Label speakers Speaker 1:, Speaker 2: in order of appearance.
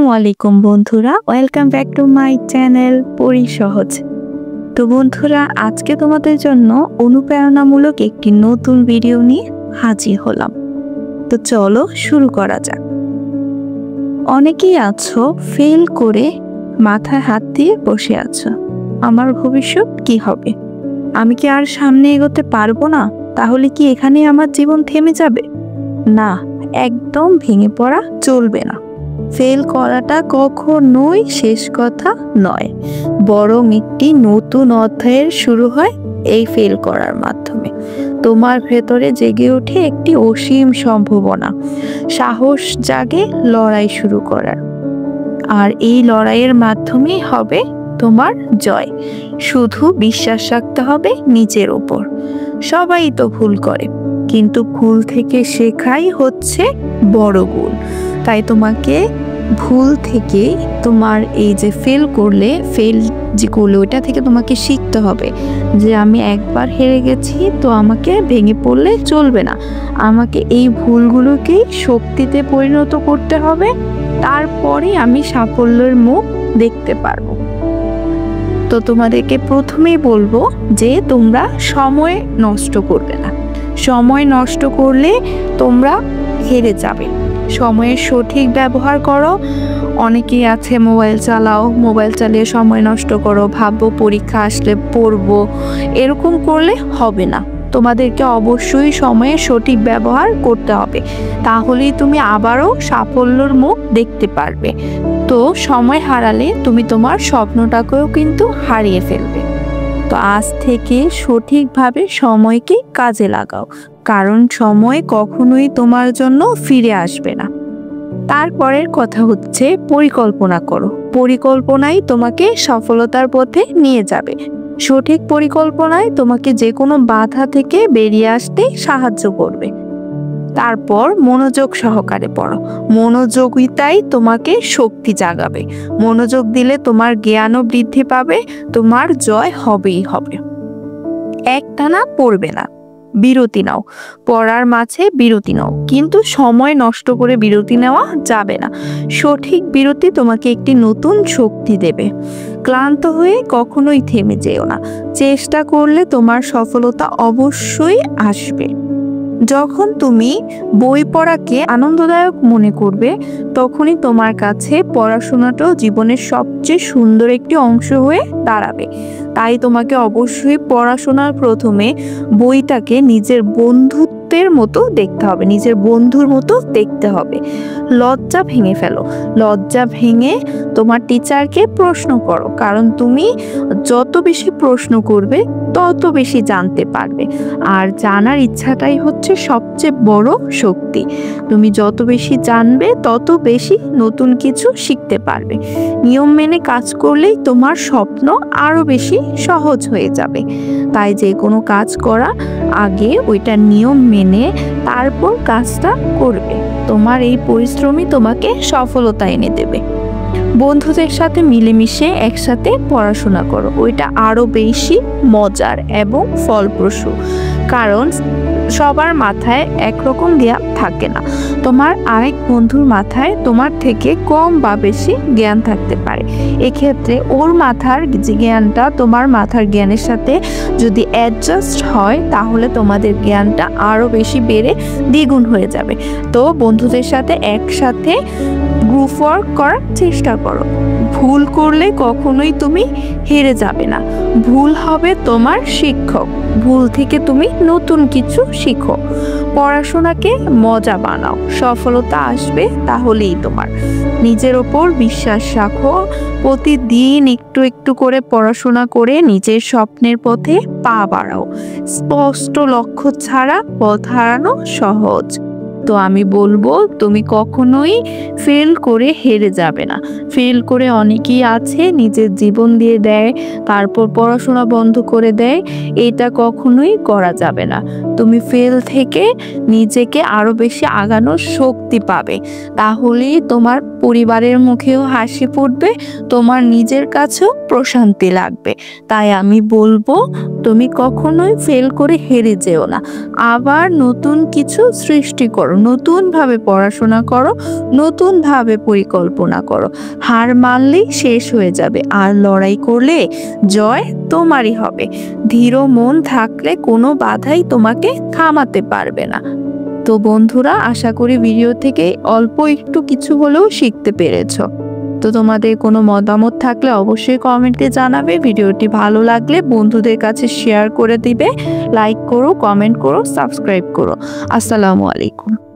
Speaker 1: আসসালামু আলাইকুম বন্ধুরা, welcome back to my channel পড়ি সহজ। তো বন্ধুরা, আজকে তোমাদের জন্য অনুপ্রেরণামূলক একটি নতুন ভিডিও নিয়ে হাজির হলাম। তো চলো শুরু করা যাক। অনেকেই আছো ফেল করে মাথায় হাত দিয়ে বসে আছো, আমার ভবিষ্যৎ কি হবে, আমি কি আর সামনে এগোতে পারবো না, তাহলে কি এখানে আমার জীবন থেমে যাবে? না, একদম ভেঙে পড়া চলবে না। ফেল করাটা কখনোই শেষ কথা নয়, বরং একটি নতুন অধ্যায়ের শুরু হয় এই ফেল করার মাধ্যমে। তোমার ভেতরে জেগে ওঠে একটি অসীম সম্ভাবনা, সাহস জাগে লড়াই শুরু করার। আর এই লড়াইয়ের মাধ্যমেই হবে তোমার জয়। শুধু বিশ্বাস রাখতে হবে নিজের ওপর। সবাই তো ভুল করে, কিন্তু ভুল থেকে শেখাই হচ্ছে বড় গোল। তাই তোমাকে ভুল থেকে, তোমার এই যে ফেল যে করলে ওইটা থেকে তোমাকে শিখতে হবে যে আমি একবার হেরে গেছি, তো আমাকে ভেঙে পড়লে চলবে না, আমাকে এই ভুলগুলোকেই শক্তিতে পরিণত করতে হবে, তারপরে আমি সাফল্যের মুখ দেখতে পারবো। তো তোমাদেরকে প্রথমেই বলবো যে তোমরা সময় নষ্ট করবে না। সময় নষ্ট করলে তোমরা হেরে যাবে। সময়ের সঠিক ব্যবহার করো। অনেকেই আছে মোবাইল চালাও, মোবাইল চালিয়ে সময় নষ্ট করো, ভাববো পরীক্ষা আসলে পড়বো, এরকম করলে হবে না। তোমাদেরকে অবশ্যই সময়ের সঠিক ব্যবহার করতে হবে, তাহলেই তুমি আবারও সাফল্যের মুখ দেখতে পারবে। তো সময় হারালে তুমি তোমার স্বপ্নটাকেও কিন্তু হারিয়ে ফেলবে। তো আজ থেকে সঠিকভাবে সময়কে কাজে লাগাও, কারণ সময় কখনোই তোমার জন্য ফিরে আসবে না। তারপরের কথা হচ্ছে পরিকল্পনা করো। পরিকল্পনাই তোমাকে সফলতার পথে নিয়ে যাবে। সঠিক পরিকল্পনায় তোমাকে যে কোনো বাধা থেকে বেরিয়ে আসতে সাহায্য করবে। তারপর মনোযোগ সহকারে পড়ো। মনোযোগিতাই তোমাকে শক্তি জাগাবে। মনোযোগ দিলে তোমার জ্ঞানও বৃদ্ধি পাবে, তোমার জয় হবেই হবে। একটানা পড়বে না, বিরতি নাও। পড়ার মাঝে বিরতি নাও, কিন্তু সময় নষ্ট করে বিরতি নেওয়া যাবে না। সঠিক বিরতি তোমাকে একটি নতুন শক্তি দেবে। ক্লান্ত হয়ে কখনোই থেমে যেও না। চেষ্টা করলে তোমার সফলতা অবশ্যই আসবে। যখন তুমি বই পড়াকে আনন্দদায়ক মনে করবে, তখনই তোমার কাছে পড়াশোনাটাও জীবনের সবচেয়ে সুন্দর একটি অংশ হয়ে দাঁড়াবে। তাই তোমাকে অবশ্যই পড়াশোনার প্রথমে বইটাকে নিজের বন্ধুত্বের মতো দেখতে হবে, নিজের বন্ধুর মতো দেখতে হবে। লজ্জা ভেঙে ফেলো। লজ্জা ভেঙে তোমার টিচারকে প্রশ্ন করো, কারণ তুমি যত বেশি প্রশ্ন করবে তত বেশি জানতে পারবে। আর জানার ইচ্ছাটাই হচ্ছে সবচেয়ে বড় শক্তি। তুমি যত বেশি জানবে তত বেশি নতুন কিছু শিখতে পারবে। নিয়ম মেনে কাজ করলেই তোমার স্বপ্ন আরো বেশি সহজ হয়ে যাবে। তাই যে কোনো কাজ করা আগে ওইটা নিয়ম মেনে তারপর কাজটা করবে। তোমার এই পরিশ্রমই তোমাকে সফলতা এনে দেবে। বন্ধুদের সাথে মিলেমিশে একসাথে পড়াশোনা করো, ওইটা আরো বেশি মজার এবং ফলপ্রসূ। কারণ সবার মাথায় একরকম জ্ঞান থাকে না। তোমার আরেক বন্ধুর মাথায় তোমার থেকে কম বা বেশি জ্ঞান থাকতে পারে। এক্ষেত্রে ওর মাথার যে জ্ঞানটা তোমার মাথার জ্ঞানের সাথে যদি অ্যাডজাস্ট হয়, তাহলে তোমাদের জ্ঞানটা আরো বেশি বেড়ে দ্বিগুণ হয়ে যাবে। তো বন্ধুদের সাথে একসাথে গ্রুপ ওয়ার্ক করার চেষ্টা করো। ভুল করলে কখনোই তুমি হেরে যাবে না। ভুল হবে তোমার শিক্ষক। ভুল থেকে তুমি নতুন কিছু শিখো। পড়াশোনাকে মজা বানাও, সফলতা আসবে তাহলেই তোমার। নিজের ওপর বিশ্বাস রাখো। প্রতিদিন একটু একটু করে পড়াশোনা করে নিজের স্বপ্নের পথে পা বাড়াও। স্পষ্ট লক্ষ্য ছাড়া পথ হারানো সহজ। তো আমি বলবো তুমি কখনোই ফেল করে হেরে যাবে না। ফেল করে অনেকেই আছে নিজের জীবন দিয়ে দেয়, তারপর পড়াশোনা বন্ধ করে দেয়। এটা কখনোই করা যাবে না। তুমি ফেল থেকে নিজেকে আরো বেশি আগানোর শক্তি পাবে। তাহলেই তোমার পরিবারের মুখেও হাসি ফুটবে, তোমার নিজের কাছেও প্রশান্তি লাগবে। তাই আমি বলবো তুমি কখনোই ফেল করে হেরে যেও না, আবার নতুন কিছু সৃষ্টি করো, নতুনভাবে পড়াশোনা করো, নতুনভাবে পরিকল্পনা করো। হার মানলেই শেষ হয়ে যাবে, আর লড়াই করলে জয় তোমারই হবে। ধীর মন থাকলে কোনো বাধাই তোমাকে থামাতে পারবে না। তো বন্ধুরা, আশা করি ভিডিও থেকে অল্প একটু কিছু হলেও শিখতে পেরেছো। তো তোমাদের কোনো মতামত থাকলে অবশ্যই কমেন্টে জানাবে। ভিডিওটি ভালো লাগলে বন্ধুদের কাছে শেয়ার করে দিবে। লাইক করো, কমেন্ট করো, সাবস্ক্রাইব করো। আসসালামু আলাইকুম।